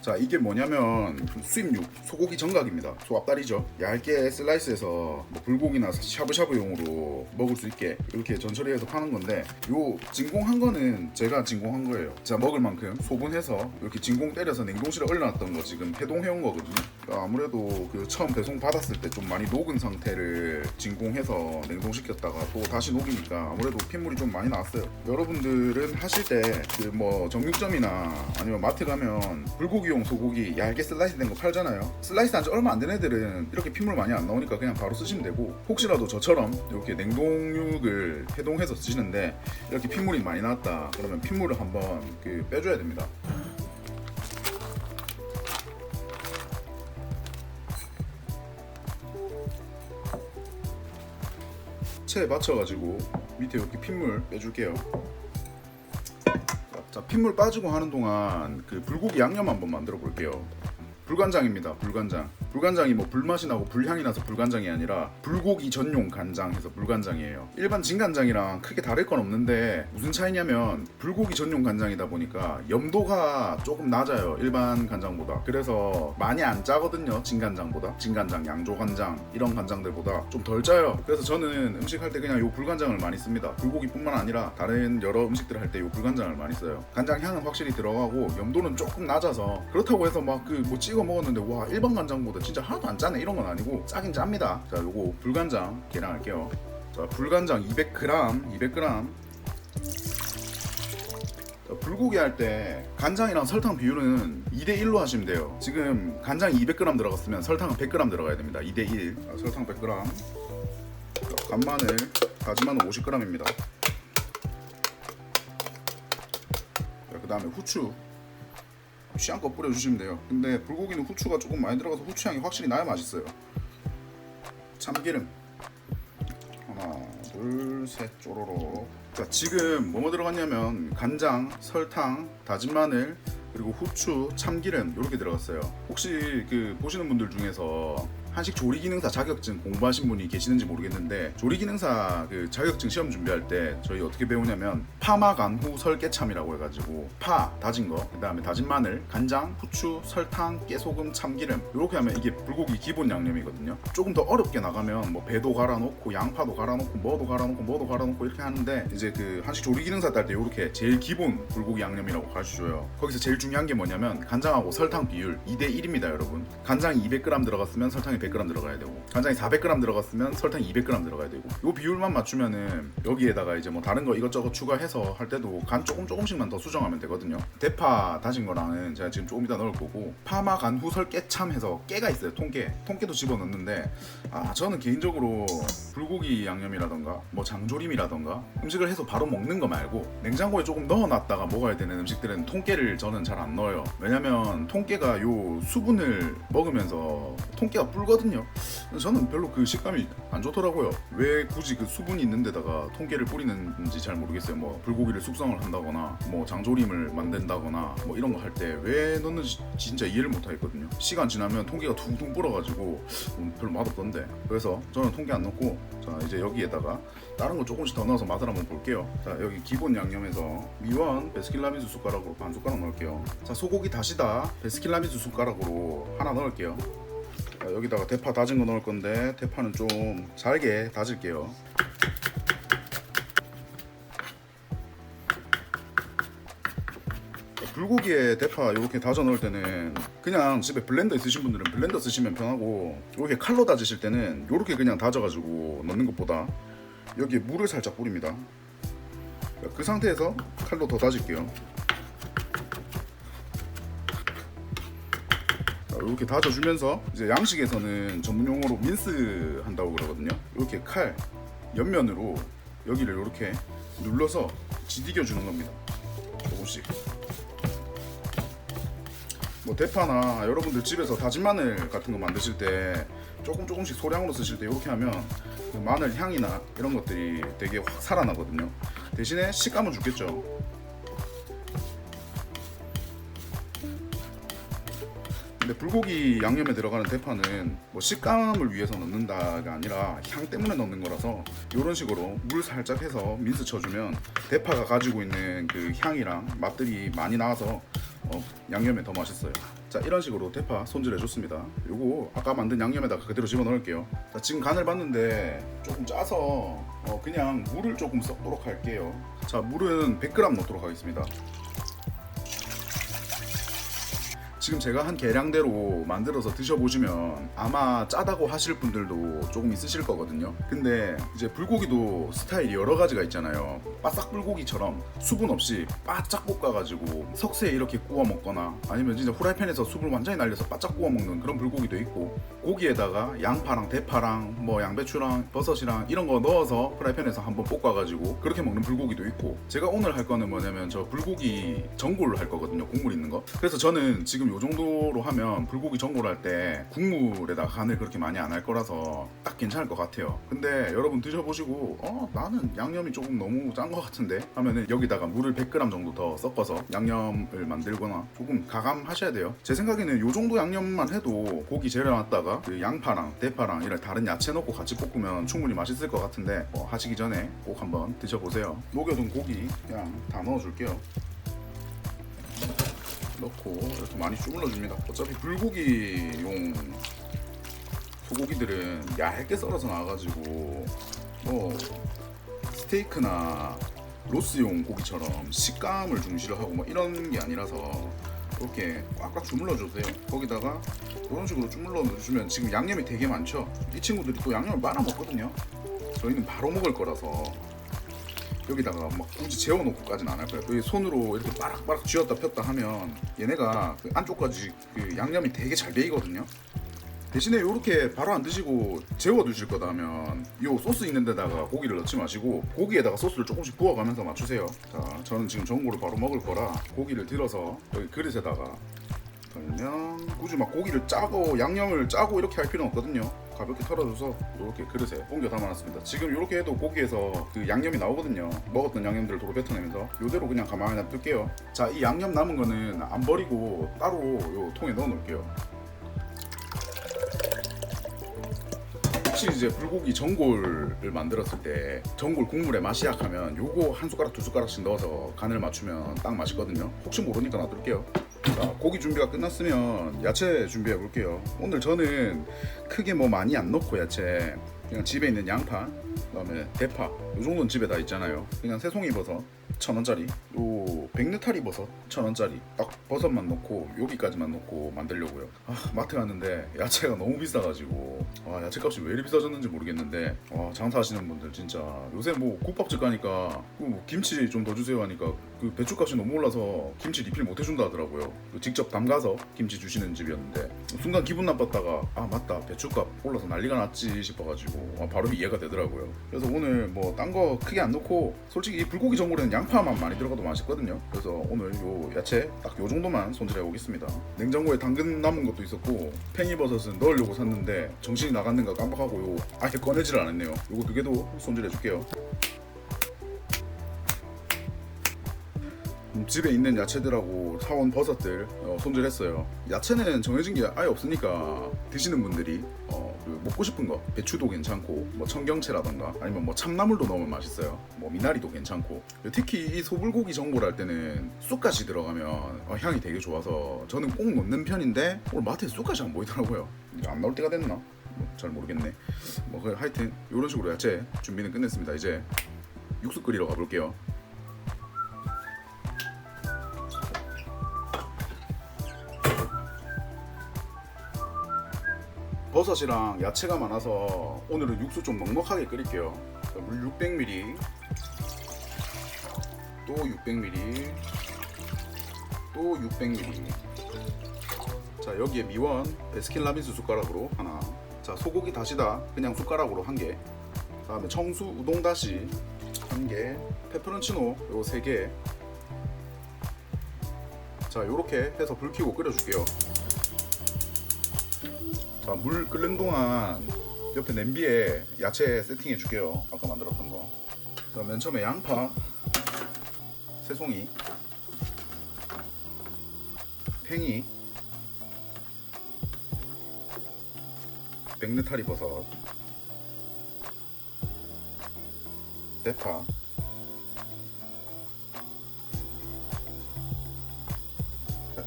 자, 이게 뭐냐면 수입육 소고기 정각입니다. 소 앞다리죠. 얇게 슬라이스해서 뭐 불고기나 샤브샤브용으로 먹을 수 있게 이렇게 전처리해서 파는 건데, 요 진공한 거는 제가 진공한 거예요. 자, 먹을 만큼 소분해서 이렇게 진공 때려서 냉동실에 얼려놨던 거 지금 해동해온 거거든요. 그러니까 아무래도 그 처음 배송 받았을 때 좀 많이 녹은 상태를 진공해서 냉동시켰다가 또 다시 녹이니까 아무래도 핏물이 좀 많이 나왔어요. 여러분들은 하실 때 그 뭐 정육점이나 아니면 마트 가면 불고기용 소고기 얇게 슬라이스 된 거 팔잖아요. 슬라이스 한 지 얼마 안 된 애들은 이렇게 핏물 많이 안 나오니까 그냥 바로 쓰시면 되고, 혹시라도 저처럼 이렇게 냉동육을 해동해서 쓰시는데 이렇게 핏물이 많이 나왔다 그러면 핏물을 한번 빼줘야 됩니다. 체에 맞춰가지고 밑에 이렇게 핏물 빼줄게요. 자, 핏물 빠지고 하는 동안 그 불고기 양념 한번 만들어 볼게요. 불간장입니다. 불간장. 불간장이 뭐 불맛이 나고 불향이 나서 불간장이 아니라 불고기 전용 간장해서 불간장이에요. 일반 진간장이랑 크게 다를 건 없는데 무슨 차이냐면 불고기 전용 간장이다 보니까 염도가 조금 낮아요. 일반 간장보다. 그래서 많이 안 짜거든요. 진간장보다. 진간장, 양조간장 이런 간장들보다 좀 덜 짜요. 그래서 저는 음식 할 때 그냥 요 불간장을 많이 씁니다. 불고기뿐만 아니라 다른 여러 음식들 할 때 요 불간장을 많이 써요. 간장 향은 확실히 들어가고 염도는 조금 낮아서, 그렇다고 해서 막 뭐 찍어 먹었는데 와 일반 간장보다 진짜 하나도 안 짜네 이런 건 아니고 짜긴 짭니다. 자, 요거 불간장 계량할게요. 자, 불간장 200g. 자, 불고기 할 때 간장이랑 설탕 비율은 2대1로 하시면 돼요. 지금 간장이 200g 들어갔으면 설탕은 100g 들어가야 됩니다. 2대1. 자, 설탕 100g. 자, 간마늘, 다진 마늘 50g입니다. 그 다음에 후추 취향껏 뿌려주시면 돼요. 근데 불고기는 후추가 조금 많이 들어가서 후추향이 확실히 나야 맛있어요. 참기름 하나 둘 셋 쪼로로. 자, 지금 뭐뭐 들어갔냐면 간장, 설탕, 다진 마늘, 그리고 후추, 참기름 이렇게 들어갔어요. 혹시 그 보시는 분들 중에서 한식 조리기능사 자격증 공부하신 분이 계시는지 모르겠는데, 조리기능사 그 자격증 시험 준비할 때 저희 어떻게 배우냐면 파마 간후 설깨참이라고 해가지고 파 다진 거, 그 다음에 다진 마늘, 간장, 후추, 설탕, 깨소금, 참기름 이렇게 하면 이게 불고기 기본 양념이거든요. 조금 더 어렵게 나가면 뭐 배도 갈아놓고 양파도 갈아놓고 뭐도 갈아놓고 이렇게 하는데, 이제 그 한식 조리기능사 딸 때 이렇게 제일 기본 불고기 양념이라고 가르쳐줘요. 거기서 제일 중요한 게 뭐냐면 간장하고 설탕 비율 2대1입니다 여러분. 간장이 200g 들어갔으면 설탕이 100g 들어가야 되고, 간장이 400g 들어갔으면 설탕이 200g 들어가야 되고, 이 비율만 맞추면은 여기에다가 이제 뭐 다른 거 이것저것 추가해서 할 때도 간 조금씩만 더 수정하면 되거든요. 대파 다진 거랑은 제가 지금 조금 이따 넣을 거고, 파마 간후 설깨참 해서 깨가 있어요. 통깨도 집어넣는데, 저는 개인적으로 불고기 양념이라던가 뭐 장조림이라던가 음식을 해서 바로 먹는 거 말고 냉장고에 조금 넣어놨다가 먹어야 되는 음식들은 통깨를 저는 잘 안 넣어요. 왜냐면 통깨가 요 수분을 먹으면서 통깨가 불거든요. 저는 별로 그 식감이 안 좋더라고요. 왜 굳이 그 수분이 있는 데다가 통깨를 뿌리는지 잘 모르겠어요. 뭐 불고기를 숙성을 한다거나 뭐 장조림을 만든다거나 뭐 이런 거 할 때 왜 넣는지 진짜 이해를 못 하겠거든요. 시간 지나면 통깨가 둥둥 불어가지고 별로 맛없던데. 그래서 저는 통깨 안 넣고, 자 이제 여기에다가 다른 거 조금씩 더 넣어서 맛을 한번 볼게요. 자, 여기 기본 양념에서 미원 베스킨라빈스 숟가락으로 반 숟가락 넣을게요. 자, 소고기 다시다 베스킨라빈스 숟가락으로 하나 넣을게요. 자, 여기다가 대파 다진 거 넣을 건데 대파는 좀 잘게 다질게요. 불고기에 대파 이렇게 다져 넣을 때는 그냥 집에 블렌더 있으신 분들은 블렌더 쓰시면 편하고, 이렇게 칼로 다지실 때는 이렇게 그냥 다져가지고 넣는 것보다 여기에 물을 살짝 뿌립니다. 그 상태에서 칼로 더 다질게요. 이렇게 다져주면서, 이제 양식에서는 전문용어로 민스 한다고 그러거든요. 이렇게 칼 옆면으로 여기를 이렇게 눌러서 지디겨 주는 겁니다. 조금씩. 뭐 대파나 여러분들 집에서 다진 마늘 같은 거 만드실 때 조금씩 소량으로 쓰실 때 이렇게 하면 그 마늘 향이나 이런 것들이 되게 확 살아나거든요. 대신에 식감은 죽겠죠. 근데 불고기 양념에 들어가는 대파는 뭐 식감을 위해서 넣는다가 아니라 향 때문에 넣는 거라서 이런 식으로 물 살짝 해서 민스 쳐주면 대파가 가지고 있는 그 향이랑 맛들이 많이 나와서 양념에 더 맛있어요. 자, 이런 식으로 대파 손질해 줬습니다. 요거 아까 만든 양념에다가 그대로 집어 넣을게요. 자, 지금 간을 봤는데 조금 짜서 그냥 물을 조금 섞도록 할게요. 자, 물은 100g 넣도록 하겠습니다. 지금 제가 한 계량대로 만들어서 드셔보시면 아마 짜다고 하실 분들도 조금 있으실 거거든요. 근데 이제 불고기도 스타일이 여러 가지가 있잖아요. 바싹 불고기처럼 수분 없이 바짝 볶아가지고 석쇠에 이렇게 구워 먹거나 아니면 진짜 후라이팬에서 수분 완전히 날려서 바짝 구워 먹는 그런 불고기도 있고, 고기에다가 양파랑 대파랑 뭐 양배추랑 버섯이랑 이런 거 넣어서 후라이팬에서 한번 볶아가지고 그렇게 먹는 불고기도 있고, 제가 오늘 할 거는 뭐냐면 저 불고기 전골 할 거거든요. 국물 있는 거. 그래서 저는 지금 요 정도로 하면 불고기 전골 할 때 국물에다가 간을 그렇게 많이 안 할 거라서 딱 괜찮을 것 같아요. 근데 여러분 드셔보시고 나는 양념이 조금 너무 짠 것 같은데 하면은 여기다가 물을 100g 정도 더 섞어서 양념을 만들거나 조금 가감하셔야 돼요. 제 생각에는 요 정도 양념만 해도 고기 재려놨다가 그 양파랑 대파랑 이런 다른 야채 넣고 같이 볶으면 충분히 맛있을 것 같은데 하시기 전에 꼭 한번 드셔보세요. 녹여둔 고기 그냥 다 넣어줄게요. 넣고 이렇게 많이 주물러 줍니다. 어차피 불고기용 소고기들은 얇게 썰어서 나와가지고 스테이크나 로스용 고기처럼 식감을 중시를 하고 뭐 이런 게 아니라서 이렇게 꽉꽉 주물러 주세요. 거기다가 이런 식으로 주물러 주면 지금 양념이 되게 많죠. 이 친구들이 또 양념을 빨아 먹거든요. 저희는 바로 먹을 거라서 여기다가 막 굳이 재워놓고까지는 안 할 거예요. 그 손으로 이렇게 빠락빠락 쥐었다 폈다 하면 얘네가 그 안쪽까지 그 양념이 되게 잘 배이거든요. 대신에 이렇게 바로 안 드시고 재워 두실 거다 하면 요 소스 있는 데다가 고기를 넣지 마시고 고기에다가 소스를 조금씩 부어가면서 맞추세요. 자, 저는 지금 전골을 바로 먹을 거라 고기를 들어서 여기 그릇에다가 덜면 굳이 막 고기를 짜고 양념을 짜고 이렇게 할 필요는 없거든요. 가볍게 털어줘서 이렇게 그릇에 옮겨 담아놨습니다. 지금 이렇게 해도 고기에서 그 양념이 나오거든요. 먹었던 양념들을 도로 뱉어내면서 이대로 그냥 가만히 놔둘게요. 자, 이 양념 남은 거는 안 버리고 따로 요 통에 넣어 놓을게요. 혹시 이제 불고기 전골을 만들었을 때 전골 국물에 맛이 약하면 요거 한 숟가락 두 숟가락씩 넣어서 간을 맞추면 딱 맛있거든요. 혹시 모르니까 놔둘게요. 자, 고기 준비가 끝났으면 야채 준비해 볼게요. 오늘 저는 크게 뭐 많이 안 넣고 야채 그냥 집에 있는 양파, 그다음에 대파 요 정도는 집에 다 있잖아요. 그냥 새송이 버섯 1,000원짜리, 요 백느타리 버섯 1,000원짜리 딱 버섯만 넣고 여기까지만 넣고 만들려고요. 마트 갔는데 야채가 너무 비싸가지고 야채값이 왜 이리 비싸졌는지 모르겠는데 장사하시는 분들 진짜 요새 뭐 국밥집 가니까 뭐 김치 좀 더 주세요 하니까 그 배추값이 너무 올라서 김치 리필 못 해준다 하더라고요. 직접 담가서 김치 주시는 집이었는데 순간 기분 나빴다가 맞다 배추값 올라서 난리가 났지 싶어가지고 바로 이해가 되더라고요. 그래서 오늘 뭐 딴 거 크게 안 넣고 솔직히 이 불고기 전골에는 양파만 많이 들어가도 맛있거든요. 그래서 오늘 요 야채 딱 요 정도만 손질해 오겠습니다. 냉장고에 당근 남은 것도 있었고 팽이버섯은 넣으려고 샀는데 정신이 나갔는가 깜빡하고 요 아예 꺼내질 않았네요. 요거 두 개도 손질해 줄게요. 집에 있는 야채들하고 사온 버섯들 손질했어요. 야채는 정해진 게 아예 없으니까 드시는 분들이 그 먹고 싶은 거 배추도 괜찮고 뭐 청경채라던가 아니면 뭐 참나물도 넣으면 맛있어요. 뭐 미나리도 괜찮고 특히 이 소불고기 전골 할 때는 쑥갓이 들어가면 향이 되게 좋아서 저는 꼭 넣는 편인데 오늘 마트에 쑥갓이 안 보이더라고요. 이제 안 나올 때가 됐나? 잘 모르겠네. 하여튼 이런 식으로 야채 준비는 끝냈습니다. 이제 육수 끓이러 가볼게요. 버섯이랑 야채가 많아서 오늘은 육수 좀 넉넉하게 끓일게요. 물 600ml, 또 600ml, 또 600ml. 자, 여기에 미원 베스킨라빈스 숟가락으로 하나. 자, 소고기 다시다 그냥 숟가락으로 한 개. 다음에 청수 우동 다시 한 개. 페퍼론치노 요 3개. 자, 요렇게 해서 불 켜고 끓여줄게요. 자, 물 끓는 동안 옆에 냄비에 야채 세팅해 줄게요. 아까 만들었던 거. 자, 맨 처음에 양파, 새송이, 팽이, 백느타리 버섯, 대파,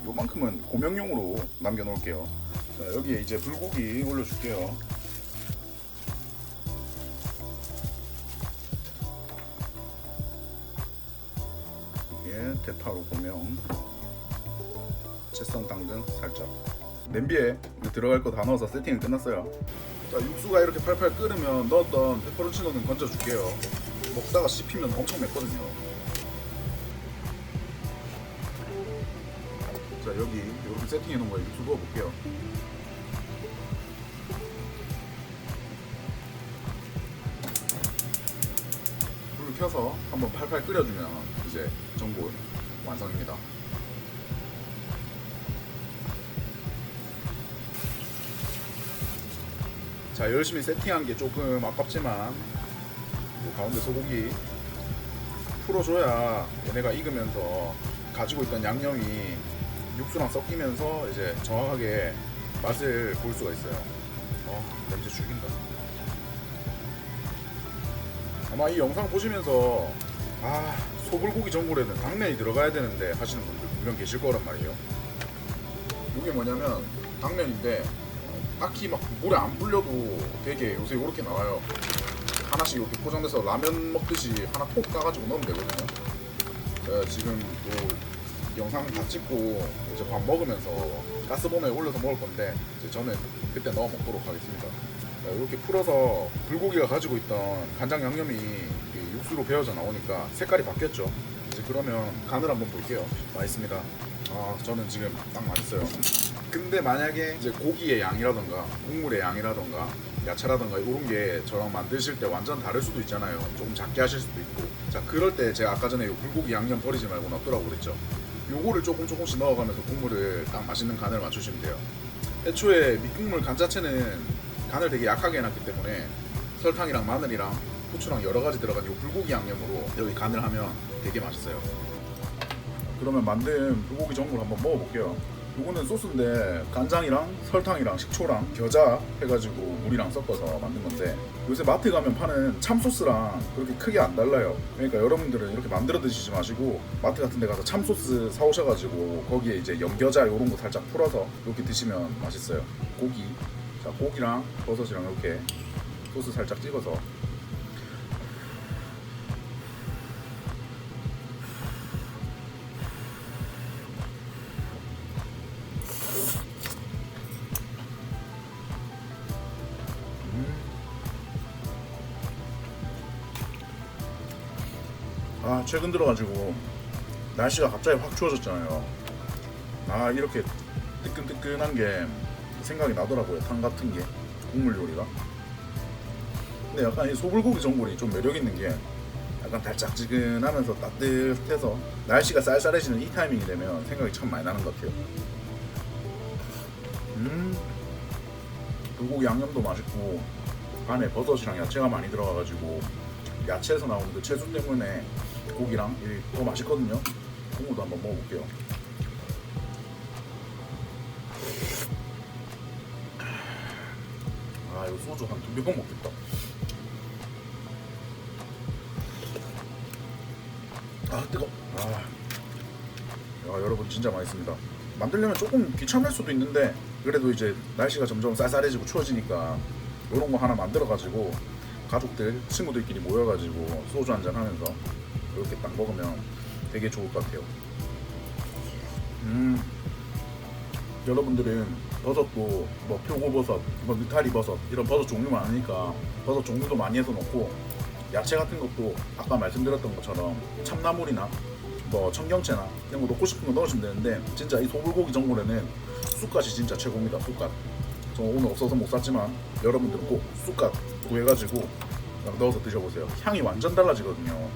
요만큼은 고명용으로 남겨놓을게요. 자, 여기에 이제 불고기 올려줄게요. 이게 대파로 고명, 채썬 당근 살짝. 냄비에 들어갈 거 다 넣어서 세팅이 끝났어요. 자, 육수가 이렇게 팔팔 끓으면 넣었던 페퍼론치노는 건져줄게요. 먹다가 씹히면 엄청 맵거든요. 자, 여기 이렇게 세팅해 놓은 거에 육수 부어볼게요. 불을 켜서 한번 팔팔 끓여주면 이제 전골 완성입니다. 자, 열심히 세팅한 게 조금 아깝지만 가운데 소고기 풀어줘야 얘네가 익으면서 가지고 있던 양념이 육수랑 섞이면서 이제 정확하게 맛을 볼 수가 있어요. 냄새 죽인다. 아마 이 영상 보시면서 소불고기 전골에는 당면이 들어가야 되는데 하시는 분들 분명 계실 거란 말이에요. 이게 뭐냐면 당면인데 딱히 막 물에 안 불려도 되게 요새 이렇게 나와요. 하나씩 이렇게 포장돼서 라면 먹듯이 하나 톡 까가지고 넣으면 되거든요. 제가 지금 또 영상 다 찍고 이제 밥 먹으면서 가스버너에 올려서 먹을 건데 이제 저는 그때 넣어 먹도록 하겠습니다. 자, 이렇게 풀어서 불고기가 가지고 있던 간장 양념이 육수로 배어져 나오니까 색깔이 바뀌었죠. 이제 그러면 간을 한번 볼게요. 맛있습니다. 저는 지금 딱 맛있어요. 근데 만약에 이제 고기의 양이라던가 국물의 양이라던가 야채라던가 이런 게 저랑 만드실 때 완전 다를 수도 있잖아요. 조금 작게 하실 수도 있고. 자, 그럴 때 제가 아까 전에 이 불고기 양념 버리지 말고 놔두라고 그랬죠. 요거를 조금씩 넣어가면서 국물을 딱 맛있는 간을 맞추시면 돼요. 애초에 밑국물 간 자체는 간을 되게 약하게 해놨기 때문에 설탕이랑 마늘이랑 후추랑 여러 가지 들어간 이 불고기 양념으로 여기 간을 하면 되게 맛있어요. 그러면 만든 불고기 전골 한번 먹어볼게요. 이거는 소스인데 간장이랑 설탕이랑 식초랑 겨자 해가지고 물이랑 섞어서 만든 건데 요새 마트 가면 파는 참소스랑 그렇게 크게 안 달라요. 그러니까 여러분들은 이렇게 만들어 드시지 마시고 마트 같은 데 가서 참소스 사오셔가지고 거기에 이제 연겨자 이런 거 살짝 풀어서 이렇게 드시면 맛있어요. 고기, 자, 고기랑 버섯이랑 이렇게 소스 살짝 찍어서 최근 들어가지고 날씨가 갑자기 확 추워졌잖아요. 이렇게 뜨끈뜨끈한 게 생각이 나더라고요. 탕 같은 게, 국물 요리가. 근데 약간 이 소불고기 전골이 좀 매력 있는 게 약간 달짝지근하면서 따뜻해서 날씨가 쌀쌀해지는 이 타이밍이 되면 생각이 참 많이 나는 것 같아요. 불고기 양념도 맛있고 안에 버섯이랑 야채가 많이 들어가가지고 야채에서 나오는 그 채소 때문에 고기랑 더 맛있거든요. 국물도 한번 먹어볼게요. 이거 소주 한 2병 먹겠다. 뜨거. 여러분 진짜 맛있습니다. 만들려면 조금 귀찮을 수도 있는데 그래도 이제 날씨가 점점 쌀쌀해지고 추워지니까 이런 거 하나 만들어가지고 가족들, 친구들끼리 모여가지고 소주 한잔 하면서 이렇게 딱 먹으면 되게 좋을 것 같아요. 여러분들은 버섯도 뭐 표고버섯, 뭐 느타리버섯 이런 버섯 종류 많으니까 버섯 종류도 많이 해서 넣고 야채 같은 것도 아까 말씀드렸던 것처럼 참나물이나 뭐 청경채나 이런 거 넣고 싶은 거 넣으시면 되는데 진짜 이 소불고기 전골에는 쑥갓이 진짜 최고입니다. 쑥갓. 저 오늘 없어서 못 샀지만 여러분들은 꼭 쑥갓 구해가지고 넣어서 드셔보세요. 향이 완전 달라지거든요.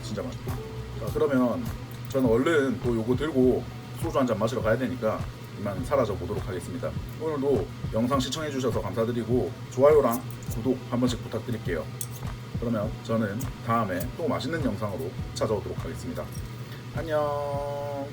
진짜 맛있다. 자, 그러면 저는 얼른 또 요거 들고 소주 한잔 마시러 가야 되니까 이만 사라져 보도록 하겠습니다. 오늘도 영상 시청해주셔서 감사드리고 좋아요랑 구독 한 번씩 부탁드릴게요. 그러면 저는 다음에 또 맛있는 영상으로 찾아오도록 하겠습니다. 안녕.